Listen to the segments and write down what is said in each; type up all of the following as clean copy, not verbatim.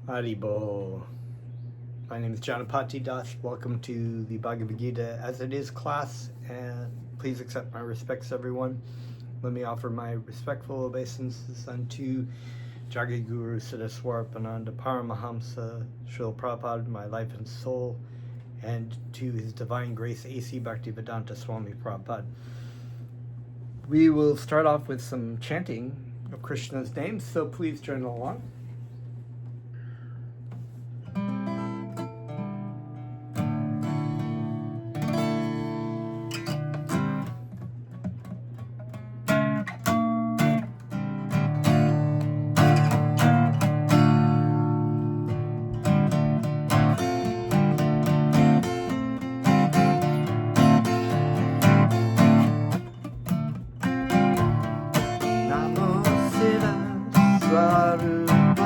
Haribo. My name is Janapati Das. Welcome to the Bhagavad Gita as it is class, and please accept my respects, everyone. Let me offer my respectful obeisances unto Jagaguru Siddhaswarapananda Paramahamsa Srila Prabhupada, my life and soul, and to His Divine Grace A.C. Bhaktivedanta Swami Prabhupada. We will start off with some chanting of Krishna's name, so please join along. Namo Siddhaswarapananda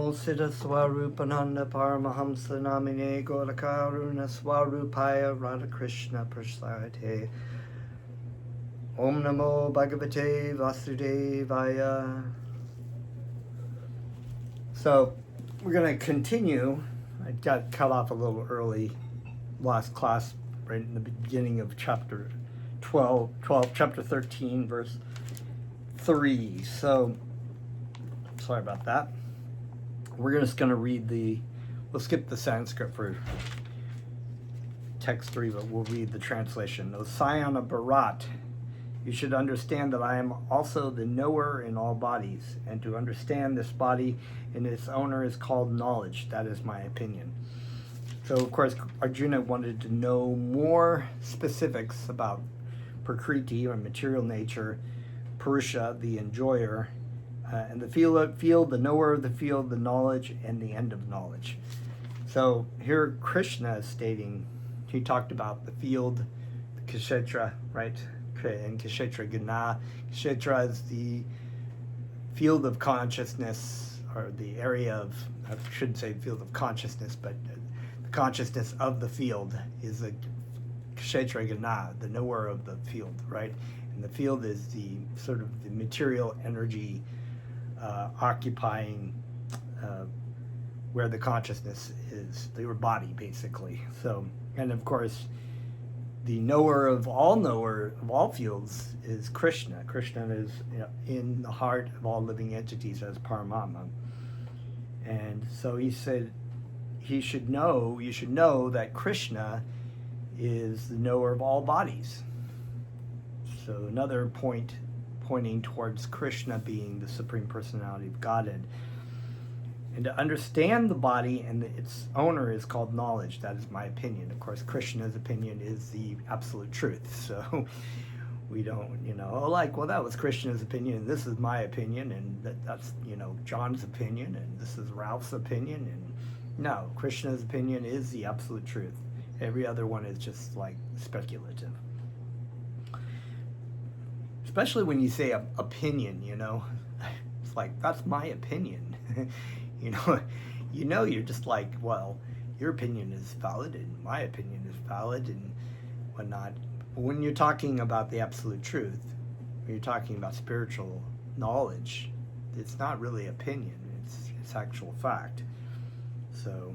Namo Siddha Swarupananda Paramahamsa Namine Gorakaruna Swarupaya Radhakrishna Prasade. Om Namo Bhagavate Vasudevaya. So, we're going to continue. I got cut off a little early last class, right in the beginning of chapter 12, chapter 13, verse 3. So, sorry about that. We're just going to read we'll skip the Sanskrit for text 3, but we'll read the translation. O Scion of Bharat, you should understand that I am also the knower in all bodies, and to understand this body and its owner is called knowledge. That is my opinion. So, of course, Arjuna wanted to know more specifics about Prakriti, or material nature, Purusha, the enjoyer, and the field, the knower of the field, the knowledge, and the end of knowledge. So here Krishna is stating, he talked about the field, the Kshetra, right? And Kshetra Gana. Kshetra is the field of consciousness, or the area of, I shouldn't say field of consciousness, but the consciousness of the field is the Kshetra Gana, the knower of the field, right? And the field is the sort of the material energy occupying where the consciousness is, your body, basically. So, and of course, the knower of all fields is Krishna. Krishna is, in the heart of all living entities as Paramatma. And so he said, you should know that Krishna is the knower of all bodies. So another pointing towards Krishna being the Supreme Personality of Godhead. And to understand the body and its owner is called knowledge. That is my opinion. Of course, Krishna's opinion is the absolute truth. So we don't, well, that was Krishna's opinion, and this is my opinion, and that's, John's opinion, and this is Ralph's opinion. And no, Krishna's opinion is the absolute truth. Every other one is just like speculative. Especially when you say opinion, it's like, that's my opinion. You're just like, well, your opinion is valid and my opinion is valid and whatnot. But when you're talking about the absolute truth, when you're talking about spiritual knowledge, it's not really opinion, it's actual fact. So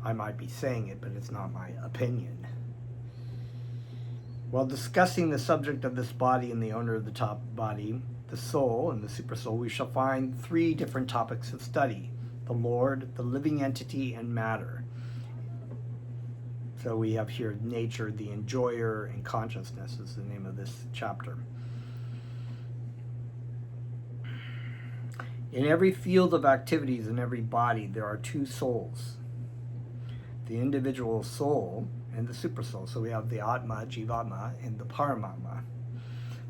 I might be saying it, but it's not my opinion. While discussing the subject of this body and the owner of the top body, the soul and the supersoul, we shall find 3 different topics of study: the Lord, the living entity, and matter. So we have here nature, the enjoyer, and consciousness is the name of this chapter. In every field of activities in every body, there are 2 souls: the individual soul and the supersoul. So we have the Atma, Jivatma, and the Paramatma.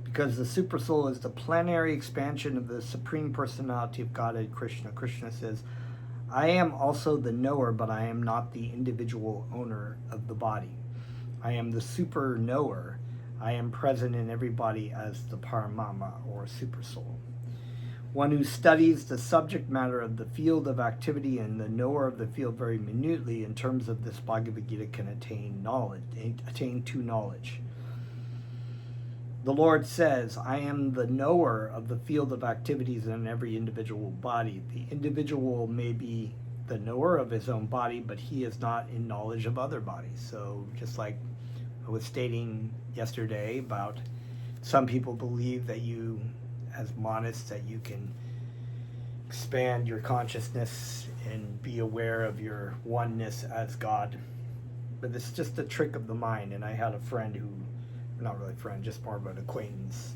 Because the supersoul is the plenary expansion of the Supreme Personality of Godhead, Krishna. Krishna says, I am also the knower, but I am not the individual owner of the body. I am the super knower. I am present in every body as the Paramatma, or supersoul. One who studies the subject matter of the field of activity and the knower of the field very minutely in terms of this Bhagavad Gita can attain to knowledge. The Lord says, I am the knower of the field of activities in every individual body. The individual may be the knower of his own body, but he is not in knowledge of other bodies. So just like I was stating yesterday about some people believe that you, as monists, that you can expand your consciousness and be aware of your oneness as God. But it's just a trick of the mind. And I had a friend who, not really a friend, just more of an acquaintance,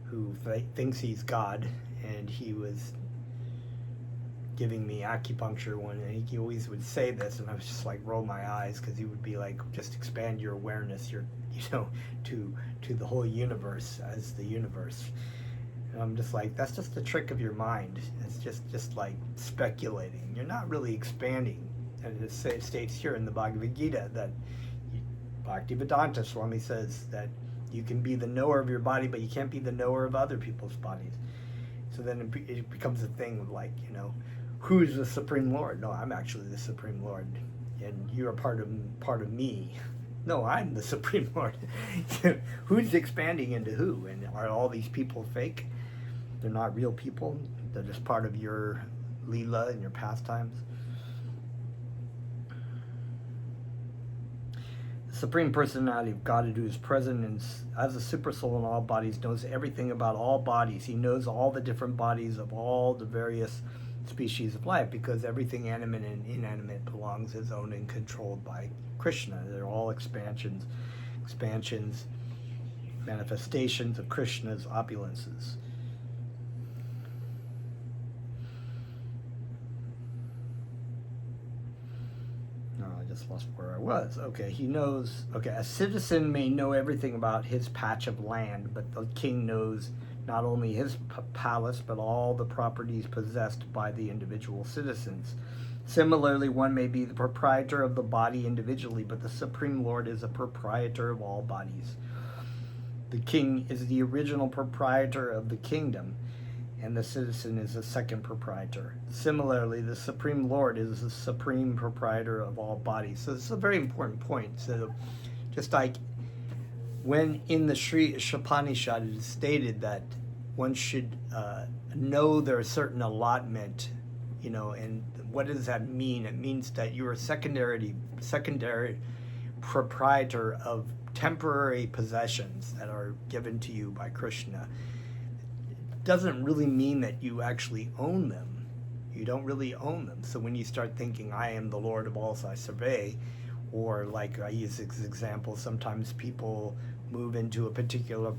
who thinks he's God, and he was giving me acupuncture one, and he always would say this, and I was just like, roll my eyes, because he would be like, just expand your awareness, to the whole universe as the universe. And I'm just like, that's just a trick of your mind. It's just like speculating. You're not really expanding. And it states here in the Bhagavad Gita that Bhaktivedanta Swami says that you can be the knower of your body, but you can't be the knower of other people's bodies. So then it becomes a thing of like, who's the Supreme Lord? No, I'm actually the Supreme Lord, and you're part of me. No, I'm the Supreme Lord. Who's expanding into who? And are all these people fake? They're not real people. They're just part of your Leela and your pastimes. The Supreme Personality of God, who is present as a super soul in all bodies, knows everything about all bodies. He knows all the different bodies of all the various species of life, because everything animate and inanimate belongs, is owned and controlled by Krishna. They're all expansions, manifestations of Krishna's opulences. No, I just lost where I was. Okay, he knows. Okay, a citizen may know everything about his patch of land, but the king knows not only his palace, but all the properties possessed by the individual citizens. Similarly, one may be the proprietor of the body individually, but the Supreme Lord is a proprietor of all bodies. The king is the original proprietor of the kingdom, and the citizen is a second proprietor. Similarly, the Supreme Lord is the supreme proprietor of all bodies. So this is a very important point. So just like when in the Sri Ishopanishad it is stated that one should know their certain allotment, and what does that mean? It means that you are secondary proprietor of temporary possessions that are given to you by Krishna. It doesn't really mean that you actually own them. You don't really own them. So when you start thinking, I am the Lord of all I survey, or like I use this example, sometimes people move into a particular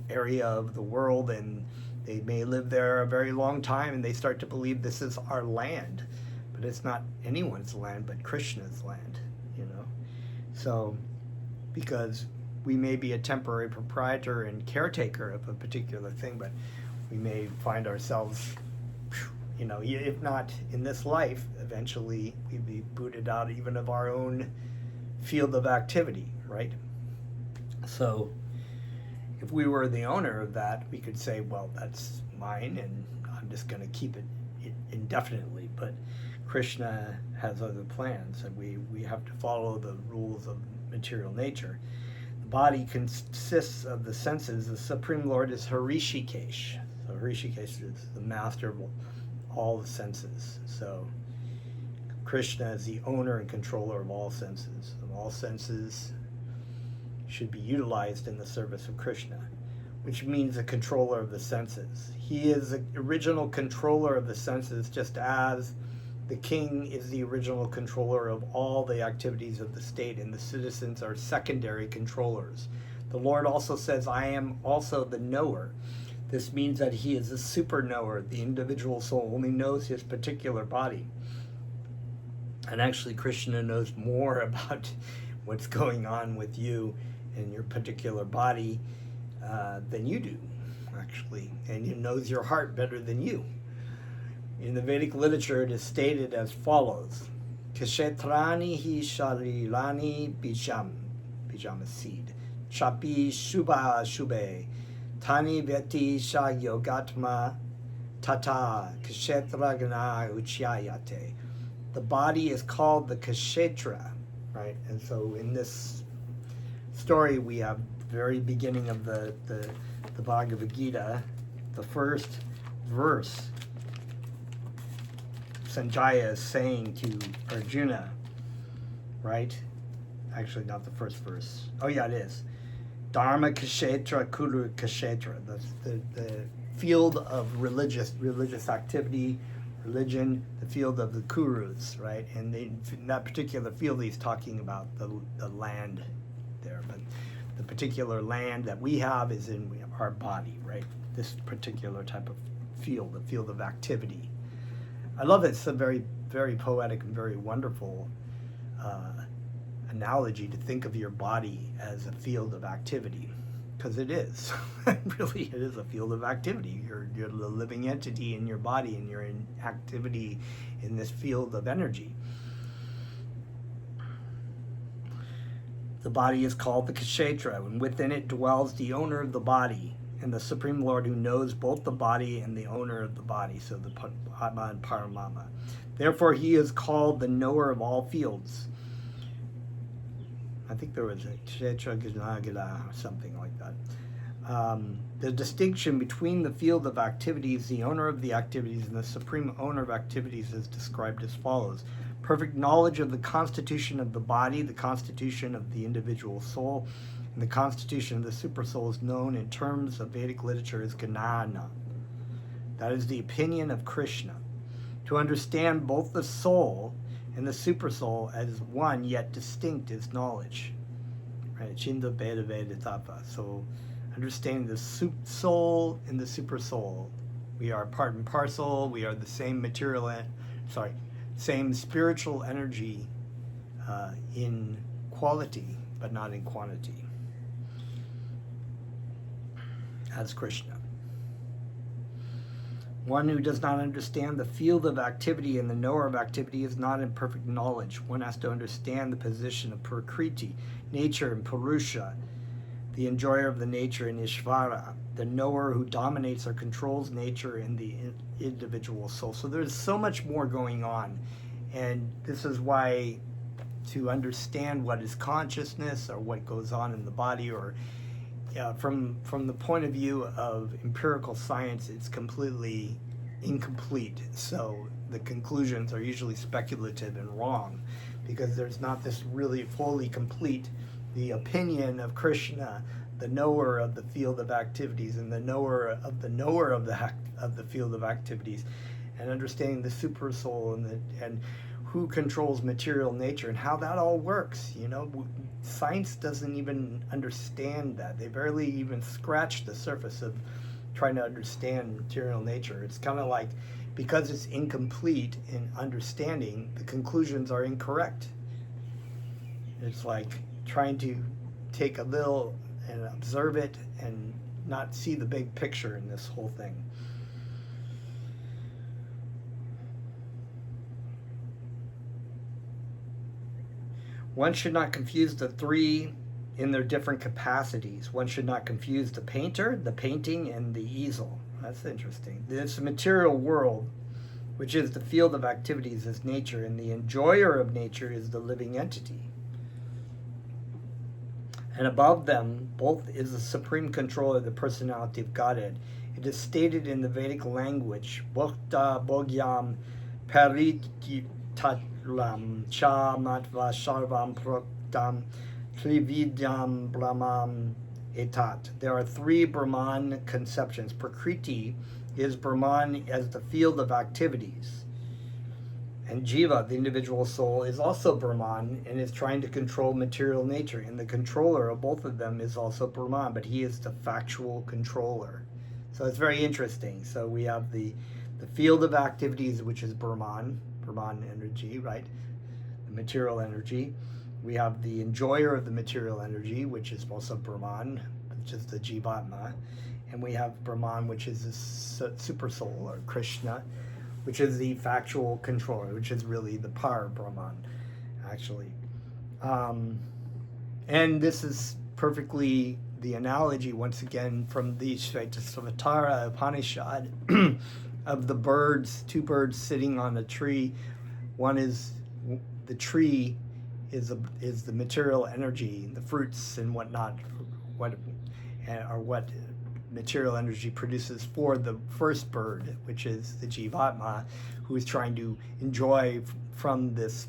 area of the world and they may live there a very long time and they start to believe this is our land. But it's not anyone's land but Krishna's land, So because we may be a temporary proprietor and caretaker of a particular thing, but we may find ourselves, if not in this life, eventually we'd be booted out even of our own field of activity, right? So if we were the owner of that, we could say, well, that's mine and I'm just going to keep it indefinitely. But Krishna has other plans, and we have to follow the rules of material nature. The body consists of the senses. The Supreme Lord is Hrishikesh. So Hrishikesh is the master of all the senses. So Krishna is the owner and controller of all senses. And all senses should be utilized in the service of Krishna, which means the controller of the senses. He is the original controller of the senses, just as the king is the original controller of all the activities of the state, and the citizens are secondary controllers. The Lord also says, I am also the knower. This means that he is a super knower. The individual soul only knows his particular body. And actually, Krishna knows more about what's going on with you and your particular body than you do, actually. And he knows your heart better than you. In the Vedic literature, it is stated as follows: Kshetrani hi sharirani bijam is seed. Chapi shubha shubhe. Tani veti sha yogatma tata kshetra gana uchyayate. The body is called the kshetra, right? And so in this story, we have the very beginning of the Bhagavad Gita, the first verse. Sanjaya is saying to Arjuna, right? Actually, not the first verse. Oh, yeah, it is. Dharma Kshetra Kuru Kshetra, the field of religious activity, religion, the field of the Kurus, right? And in that particular field, he's talking about the land there. But the particular land that we have is in our body, right? This particular type of field, the field of activity. I love it. It's a very, very poetic and very wonderful analogy to think of your body as a field of activity, because it is. Really, it is a field of activity. You're the living entity in your body, and you're in activity in this field of energy. The body is called the Kshetra, and within it dwells the owner of the body. and the Supreme Lord who knows both the body and the owner of the body, so the Atma and Paramatma. Therefore, he is called the knower of all fields. I think there was a Kshetra or something like that. The distinction between the field of activities, the owner of the activities, and the supreme owner of activities is described as follows. Perfect knowledge of the constitution of the body, the constitution of the individual soul, and the constitution of the supersoul is known in terms of Vedic literature as Gnana. That is the opinion of Krishna. To understand both the soul and the supersoul as one yet distinct is knowledge. Right? Chinda Beda Veda Tapa. So understanding the soul and the supersoul. We are part and parcel. We are the same same spiritual energy in quality, but not in quantity. As Krishna. One who does not understand the field of activity and the knower of activity is not in perfect knowledge. One has to understand the position of Prakriti, nature, and Purusha, the enjoyer of the nature, and Ishvara, the knower who dominates or controls nature in the individual soul. So there's so much more going on. And this is why to understand what is consciousness or what goes on in the body, or from the point of view of empirical science, it's completely incomplete. So the conclusions are usually speculative and wrong, because there's not this really fully complete the opinion of Krishna, the knower of the field of activities, and the knower of the field of activities, and understanding the super soul and who controls material nature and how that all works. Science doesn't even understand that. They barely even scratch the surface of trying to understand material nature. It's kind of like, because it's incomplete in understanding, the conclusions are incorrect. It's like trying to take a little and observe it and not see the big picture in this whole thing. One should not confuse the three in their different capacities. One should not confuse the painter, the painting, and the easel. That's interesting. This material world, which is the field of activities, is nature, and the enjoyer of nature is the living entity. And above them, both is the supreme controller, the personality of Godhead. It is stated in the Vedic language, Bhakta Bhogyam Parititalam Cha Matva Sarvam Proktam Trividyam Brahman Etat. There are three Brahman conceptions. Prakriti is Brahman as the field of activities. And Jiva, the individual soul, is also Brahman and is trying to control material nature. And the controller of both of them is also Brahman, but he is the factual controller. So it's very interesting. So we have the field of activities, which is Brahman energy, right? The material energy. We have the enjoyer of the material energy, which is also Brahman, which is the Jivatma. And we have Brahman, which is the super soul, or Krishna, which is the factual controller, which is really the Par Brahman, actually. And this is perfectly the analogy, once again, from the Shvetashvatara Upanishad of the birds, two birds sitting on a tree. One is, the tree is the material energy, the fruits and whatnot, what material energy produces for the first bird, which is the Jivatma, who is trying to enjoy from this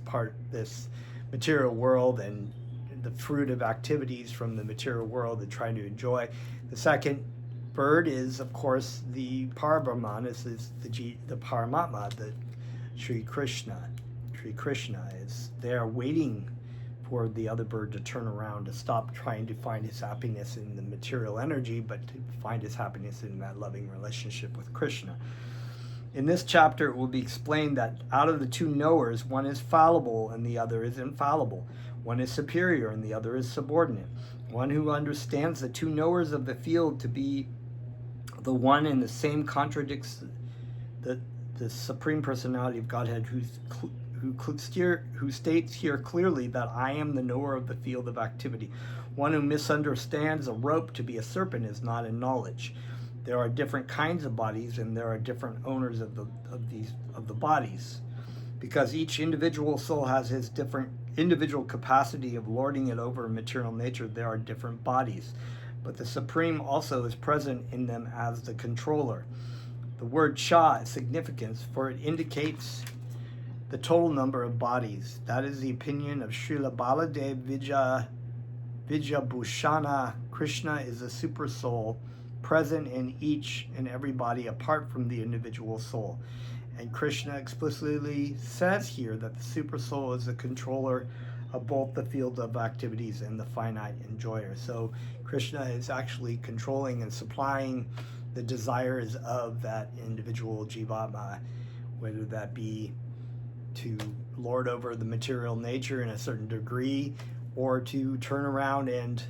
material world and the fruit of activities from the material world and trying to enjoy. The second bird is, of course, the Parabrahman, is the Paramatma, the Sri Krishna. Sri Krishna is there waiting for the other bird to turn around, to stop trying to find his happiness in the material energy, but to find his happiness in that loving relationship with Krishna. In this chapter, it will be explained that out of the two knowers, one is fallible and the other is infallible. One is superior and the other is subordinate. One who understands the two knowers of the field to be the one and the same contradicts the Supreme Personality of Godhead, who states here clearly that I am the knower of the field of activity. One who misunderstands a rope to be a serpent is not in knowledge. There are different kinds of bodies, and there are different owners of the bodies. Because each individual soul has his different individual capacity of lording it over material nature, there are different bodies. But the Supreme also is present in them as the controller. The word Cha is significant, for it indicates the total number of bodies. That is the opinion of Srila Baladev Vijabhushana. Krishna is the super soul present in each and every body apart from the individual soul. And Krishna explicitly says here that the super soul is the controller of both the field of activities and the finite enjoyer. So Krishna is actually controlling and supplying the desires of that individual jivatma, whether that be to lord over the material nature in a certain degree, or to turn around and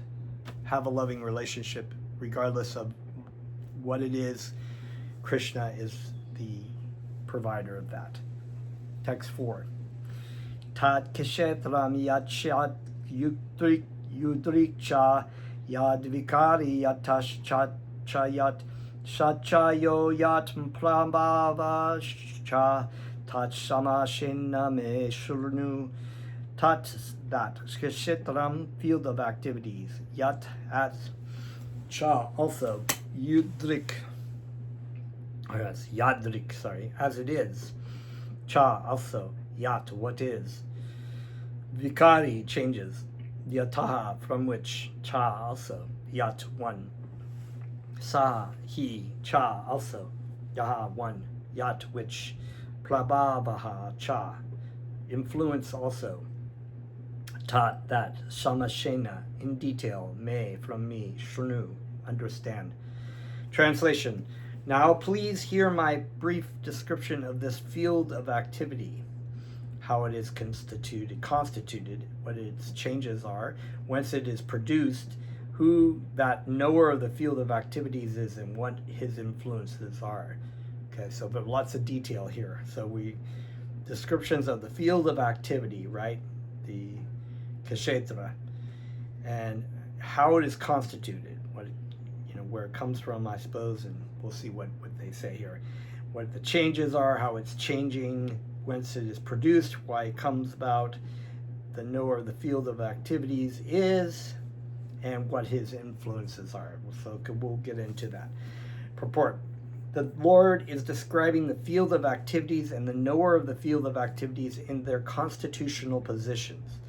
have a loving relationship, regardless of what it is. Krishna is the provider of that. Text 4. Tat kshetram yachat yudrikcha yadvikari yatashchayat shachayo yat prambhavascha tat samashinna me shurnu. Tat, that, kshetram, field of activities, yat, at, cha, also, yudrik, yes, yadrik, sorry, as it is, cha, also, yat, what is, vikari, changes, yataha, from which, cha, also, yat, one, sa, he, cha, also, yaha, one, yat, which, prabhavaha, cha, influence also, tat, that, samashena, in detail, me, from me, shrunu, understand. Translation. Now please hear my brief description of this field of activity, how it is constituted, what its changes are, whence it is produced, who that knower of the field of activities is, and what his influences are. Okay, so but lots of detail here. So descriptions of the field of activity, right? The kshetra, and how it is constituted, what it, where it comes from, I suppose, and we'll see what they say here, what the changes are, how it's changing, whence it is produced, why it comes about, the knower of the field of activities is, and what his influences are. So we'll get into that. Purport. The Lord is describing the field of activities and the knower of the field of activities in their constitutional positions.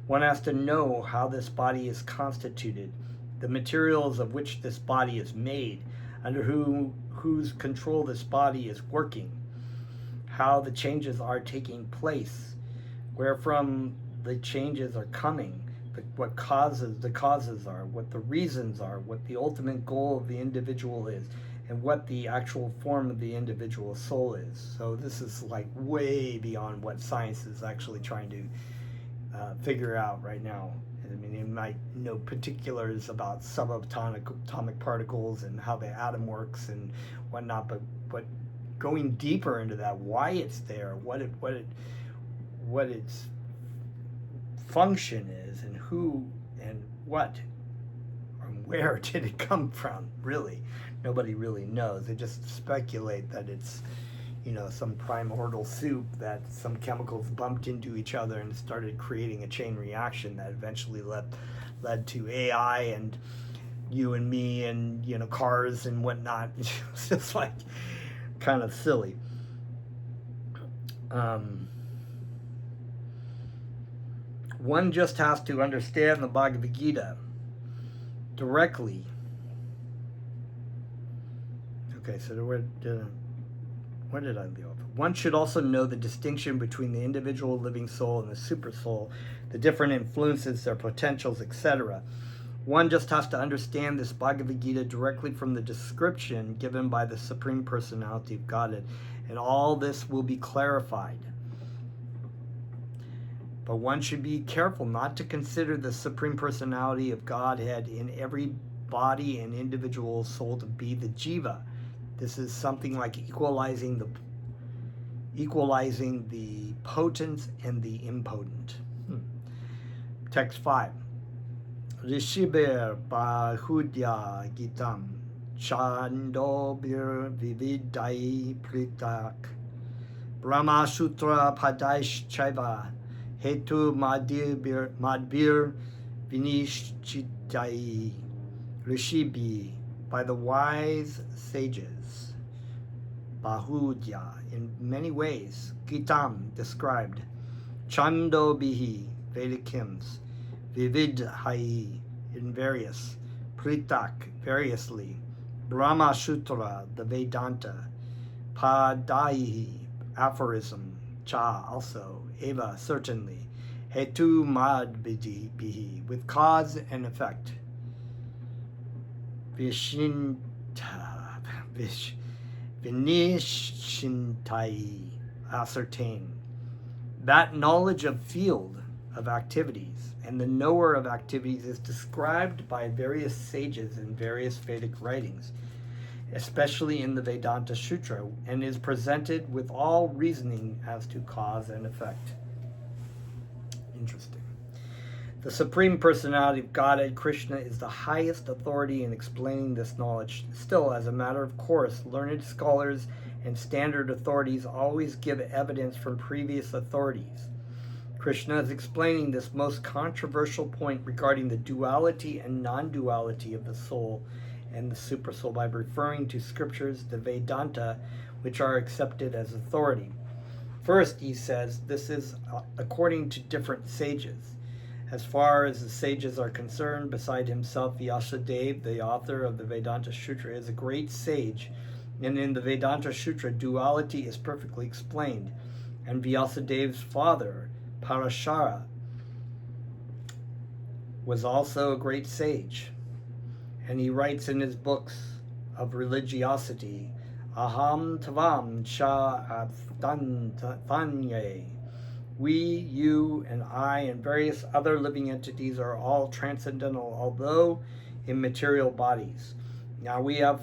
One has to know how this body is constituted, the materials of which this body is made, under whose control this body is working, how the changes are taking place, wherefrom the changes are coming, what the causes are, what the reasons are, what the ultimate goal of the individual is, and what the actual form of the individual soul is. So this is like way beyond what science is actually trying to figure out right now. I mean, you might know particulars about subatomic particles and how the atom works and whatnot, but going deeper into that, why it's there, what its function is, and who and what and where did it come from, really nobody really knows. They just speculate that it's some primordial soup that some chemicals bumped into each other and started creating a chain reaction that eventually led to AI and you and me and cars and whatnot. It's just like kind of silly. One just has to understand the Bhagavad Gita directly. Okay, so where did I leave off? One should also know the distinction between the individual living soul and the super soul, the different influences, their potentials, etc. One just has to understand this Bhagavad Gita directly from the description given by the Supreme Personality of Godhead, and all this will be clarified. But one should be careful not to consider the Supreme Personality of Godhead in every body and individual soul to be the jiva. This is something like equalizing the potent and the impotent. Text 5. Rishibir Bahudya Gitam Chandobir Vividai Pritak Brahma Sutra Padaish Chaiva Hetu Madbir Vinishchitai Rishibi, by the wise sages. Bahudya, in many ways. Gitam, described. Chandobihi, Vedic hymns. Vividhai, in various. Pritak, variously. Brahma Sutra, the Vedanta. Padaihi, aphorism. Cha, also. Eva, certainly. Hetu madbihi, with cause and effect. Vinishintai, ascertain. That knowledge of field of activities and the knower of activities is described by various sages in various Vedic writings, especially in the Vedanta Sutra, and is presented with all reasoning as to cause and effect. Interesting. The Supreme Personality of Godhead, Krishna, is the highest authority in explaining this knowledge. Still, as a matter of course, learned scholars and standard authorities always give evidence from previous authorities. Krishna is explaining this most controversial point regarding the duality and non-duality of the soul and the supersoul by referring to scriptures, the Vedanta, which are accepted as authority. First, he says, this is according to different sages. As far as the sages are concerned, beside himself, Vyasadeva, the author of the Vedanta Sutra, is a great sage, and in the Vedanta Sutra, duality is perfectly explained. And Vyasadeva's father, Parashara, was also a great sage, and he writes in his books of religiosity, Aham Tavam Cha Adthanye. We, you, and I, and various other living entities are all transcendental, although in material bodies. Now we are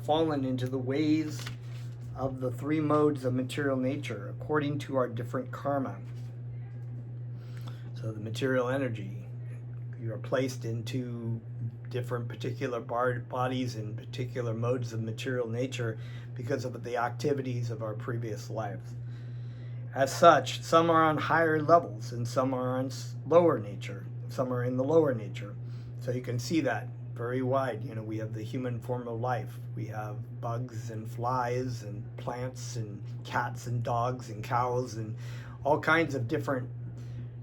fallen into the ways of the three modes of material nature according to our different karma. So the material energy, you are placed into different particular bodies and particular modes of material nature because of the activities of our previous lives. As such, some are on higher levels and some are on lower nature. Some are in the lower nature. So you can see that very wide. You know, we have the human form of life. We have bugs and flies and plants and cats and dogs and cows and all kinds of different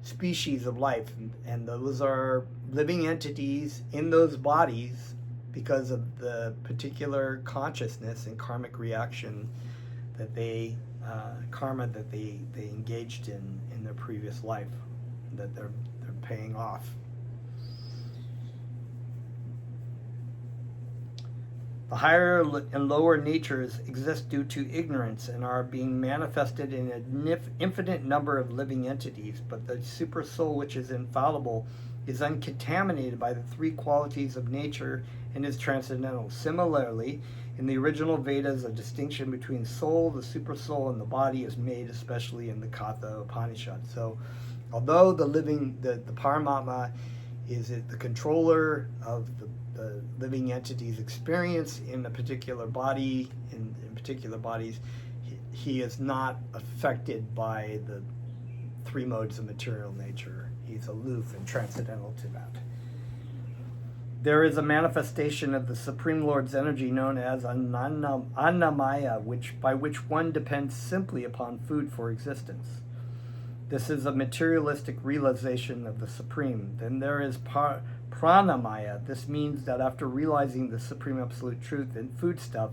species of life. And those are living entities in those bodies because of the particular consciousness and karmic reaction that they karma that they engaged in their previous life, that they're paying off. The higher and lower natures exist due to ignorance and are being manifested in an infinite number of living entities, but the super soul, which is infallible, is uncontaminated by the three qualities of nature and is transcendental. Similarly, in the original Vedas, a distinction between soul, the super soul, and the body is made, especially in the Katha Upanishad. So, although the Paramatma is the controller of the living entity's experience in a particular body, in particular bodies, he is not affected by the three modes of material nature. He's aloof and transcendental to that. There is a manifestation of the Supreme Lord's energy known as Annamaya, by which one depends simply upon food for existence. This is a materialistic realization of the Supreme. Then there is Pranamaya. This means that after realizing the Supreme Absolute Truth in foodstuff,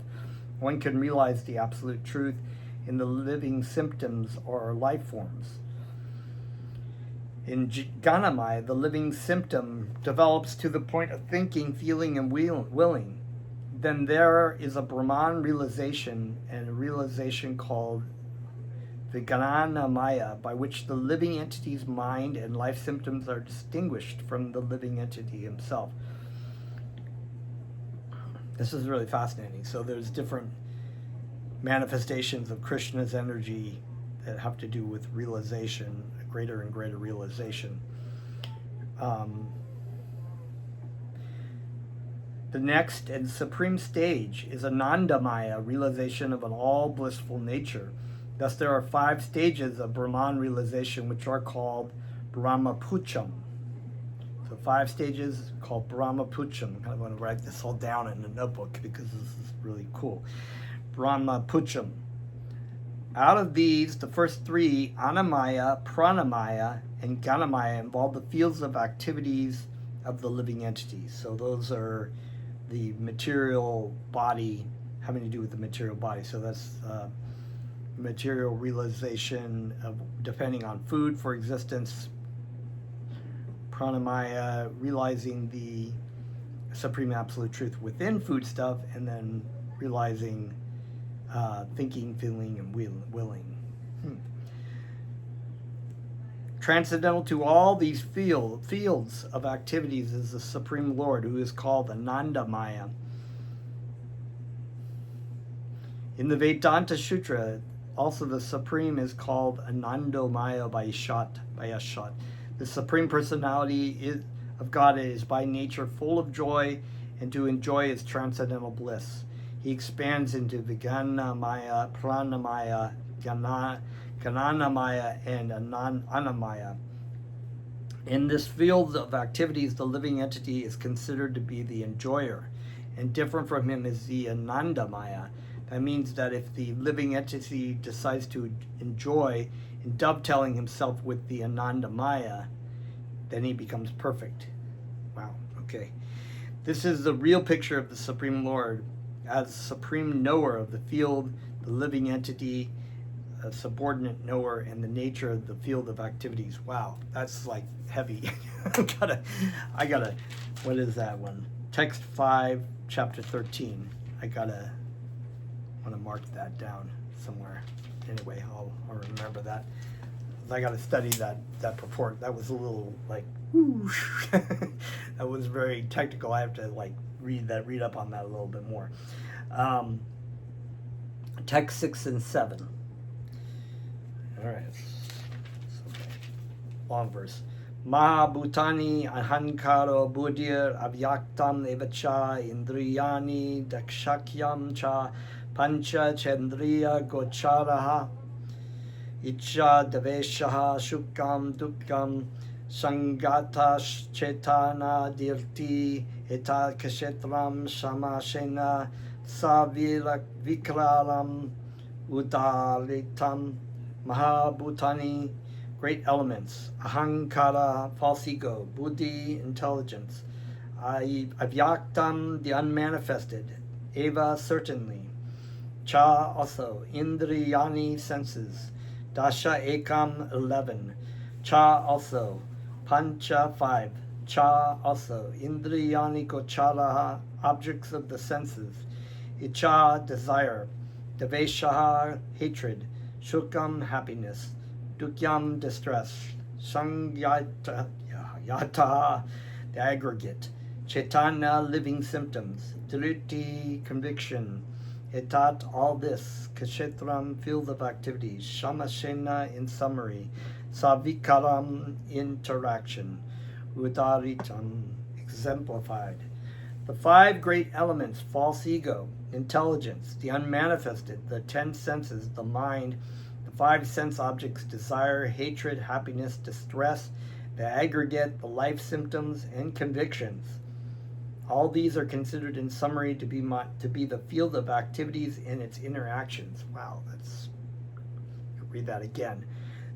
one can realize the Absolute Truth in the living symptoms or life forms. In Ganamaya, the living symptom develops to the point of thinking, feeling, and willing. Then there is a Brahman realization, and a realization called the Ganamaya, by which the living entity's mind and life symptoms are distinguished from the living entity himself. This is really fascinating. So there's different manifestations of Krishna's energy that have to do with realization, greater and greater realization. The next and supreme stage is Anandamaya, realization of an all blissful nature. Thus, there are 5 stages of Brahman realization, which are called Brahmapucham. So 5 stages called Brahmapucham. I want to write this all down in a notebook because this is really cool. Brahmapucham. Out of these, the first 3, Annamaya, Pranamaya, and Ganamaya, involve the fields of activities of the living entities. So those are the material body, having to do with the material body. So that's material realization of depending on food for existence. Pranamaya, realizing the supreme absolute truth within food stuff, and then realizing thinking, feeling, and willing. Transcendental to all these fields of activities is the Supreme Lord, who is called Anandamaya. In the Vedanta Sutra, also the Supreme is called Anandomaya Bayashat. The Supreme Personality of God is by nature full of joy, and to enjoy is transcendental bliss. He expands into Viganamaya, Pranamaya, Gananamaya, and Annamaya. In this field of activities, the living entity is considered to be the enjoyer, and different from him is the Anandamaya. That means that if the living entity decides to enjoy in dovetailing himself with the Anandamaya, then he becomes perfect. Wow, okay. This is the real picture of the Supreme Lord as supreme knower of the field, the living entity, a subordinate knower, and the nature of the field of activities. Wow, that's like heavy. I gotta, what is that one? Text 5, chapter 13. I want to mark that down somewhere. Anyway, I'll remember that. I got to study that purport. That was a little like, whoosh. That was very technical. I have to like read up on that a little bit more. Text 6 and 7. All right. Long verse. Mahabhutani ahankaro buddhir avyaktam evacha indriyani dakshakyam cha pancha chandriya gocharaha icha deveshaha shukam dukam sangata chetana dirti eta kashetram samashena savila vikralam udalitam. Mahabhutani, great elements. Ahankara, false ego. Buddhi, intelligence. Avyaktam, the unmanifested. Eva, certainly. Cha, also. Indriyani, senses. Dasha ekam, 11. Cha, also. Pancha, 5. Cha, also. Indriyani gocharaha, objects of the senses. Icha, desire. Deveshaha, hatred. Shukam, happiness. Dukyam, distress. Sangyata, the aggregate. Chetana, living symptoms. Driti, conviction. Etat, all this. Kshetram, field of activities. Shamashena, in summary. Savikaram, interaction. Udaritam, exemplified. The 5 great elements: false ego, intelligence, the unmanifested, the 10 senses, the mind, the 5 sense objects: desire, hatred, happiness, distress, the aggregate, the life symptoms, and convictions. All these are considered in summary to be the field of activities and its interactions. Wow, read that again.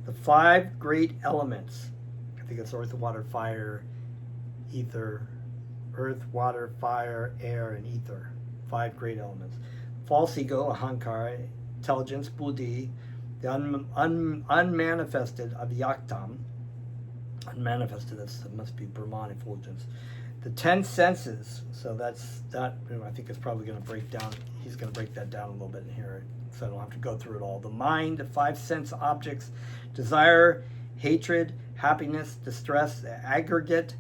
The 5 great elements, I think it's earth, water, fire, ether, earth, water, fire, air, and ether. 5 great elements. False ego, ahankara, intelligence, buddhi, the unmanifested, avyaktam, unmanifested, that must be Brahman effulgence. The 10 senses, so that's that. I think it's probably going to break down. He's going to break that down a little bit in here, so I don't have to go through it all. The mind, the 5 sense objects: desire, hatred, happiness, distress, the aggregate,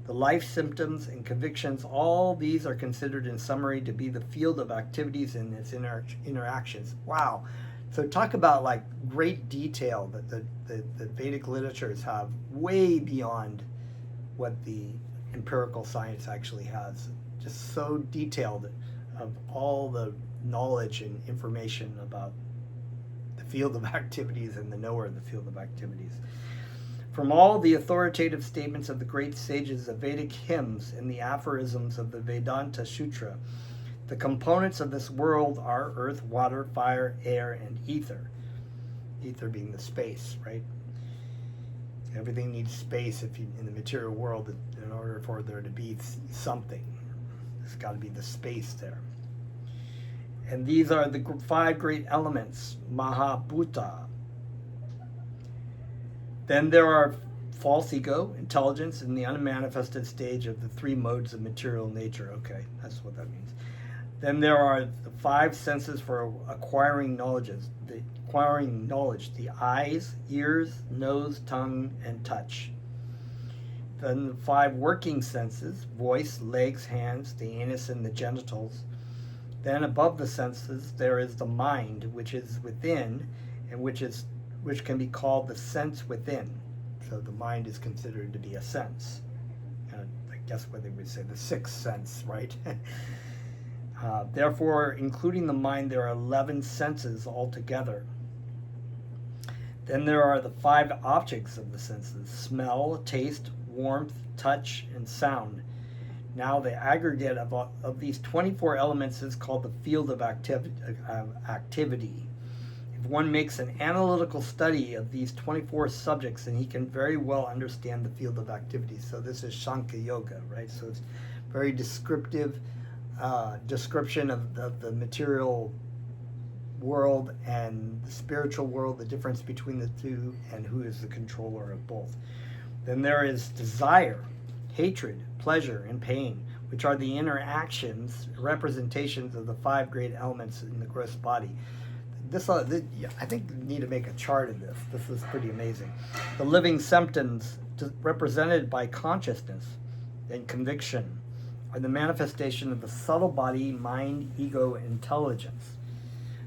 the life symptoms, and convictions. All these are considered in summary to be the field of activities and its interactions. Wow. So talk about like great detail that the Vedic literatures have way beyond what the empirical science actually has. just so detailed of all the knowledge and information about the field of activities and the knower of the field of activities. From all the authoritative statements of the great sages, the Vedic hymns, and the aphorisms of the Vedanta Sutra, the components of this world are earth, water, fire, air, and ether. Ether being the space, right? Everything needs space in the material world in order for there to be something. There's got to be the space there. And these are the 5 great elements, Mahabhuta. Then there are false ego, intelligence, and the unmanifested stage of the 3 modes of material nature. Okay, that's what that means. Then there are the 5 senses for acquiring knowledge, the eyes, ears, nose, tongue, and touch. Then the 5 working senses, voice, legs, hands, the anus, and the genitals. Then above the senses there is the mind, which is within, and which can be called the sense within. So the mind is considered to be a sense. I guess what they would say, the 6th sense, right? Therefore, including the mind, there are 11 senses altogether. Then there are the 5 objects of the senses: smell, taste, warmth, touch, and sound. Now the aggregate of these 24 elements is called the field of activity. If one makes an analytical study of these 24 subjects, then he can very well understand the field of activity. So this is Sankhya Yoga, right? So it's very descriptive description of the material world and the spiritual world, the difference between the two, and who is the controller of both. Then there is desire, hatred, pleasure, and pain, which are the interactions, representations of the 5 great elements in the gross body. I think we need to make a chart of this. This is pretty amazing. The living symptoms represented by consciousness and conviction are the manifestation of the subtle body, mind, ego, and intelligence.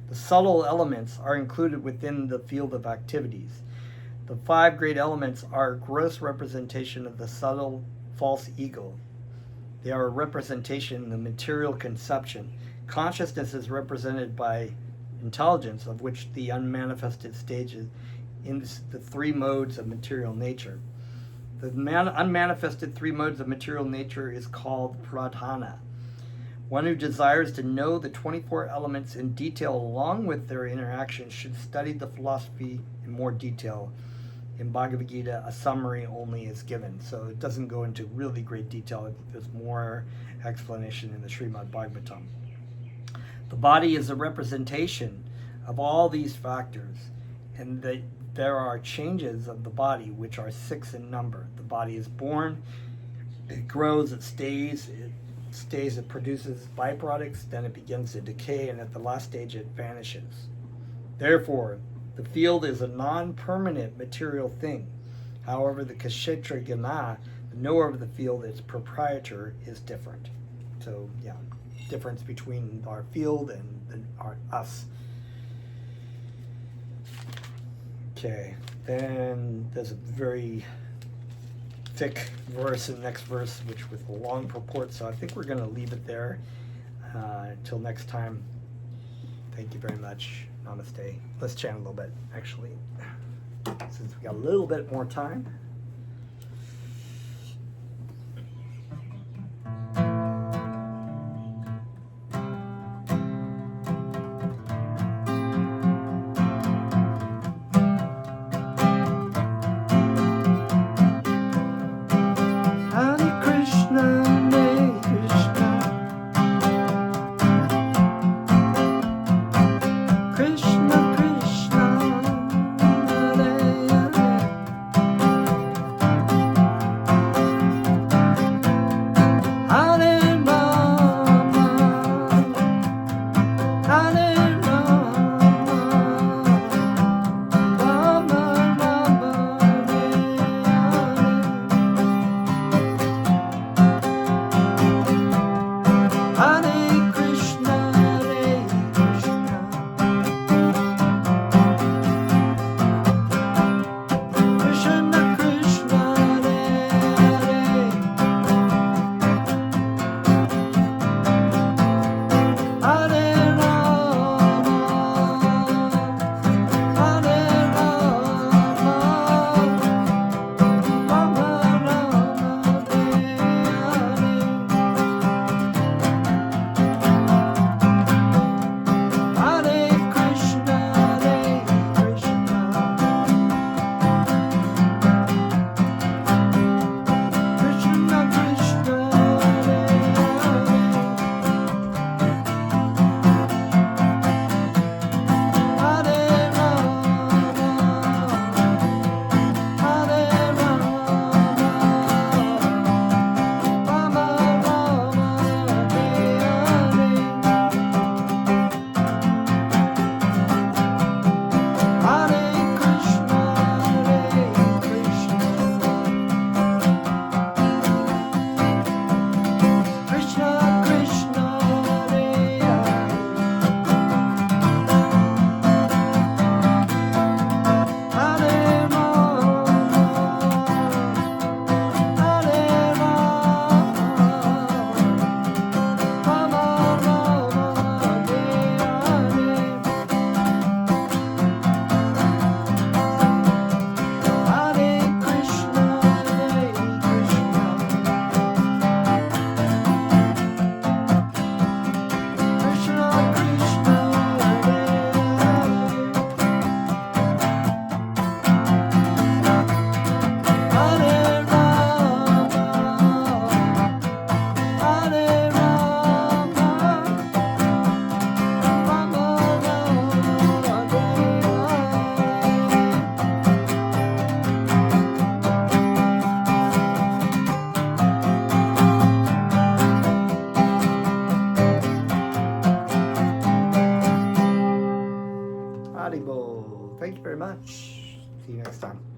The subtle elements are included within the field of activities. The 5 great elements are a gross representation of the subtle false ego. They are a representation of the material conception. Consciousness is represented by intelligence, of which the unmanifested stages in the 3 modes of material nature. The unmanifested 3 modes of material nature is called pradhana. One who desires to know the 24 elements in detail along with their interactions should study the philosophy in more detail. In Bhagavad Gita, a summary only is given, so it doesn't go into really great detail. There's more explanation in the Srimad Bhagavatam. The body is a representation of all these factors, and there are changes of the body which are 6 in number. The body is born, it grows, it stays, it produces byproducts, then it begins to decay, and at the last stage it vanishes. Therefore, the field is a non-permanent material thing. However, the Kshetra Gana, the knower of the field, its proprietor, is different. So, yeah, difference between our field and us. Okay, then there's a very thick verse in the next verse, which with a long purport, so I think we're going to leave it there until next time. Thank you very much. Namaste. Let's chant a little bit, actually, since we got a little bit more time. very much. See you next time.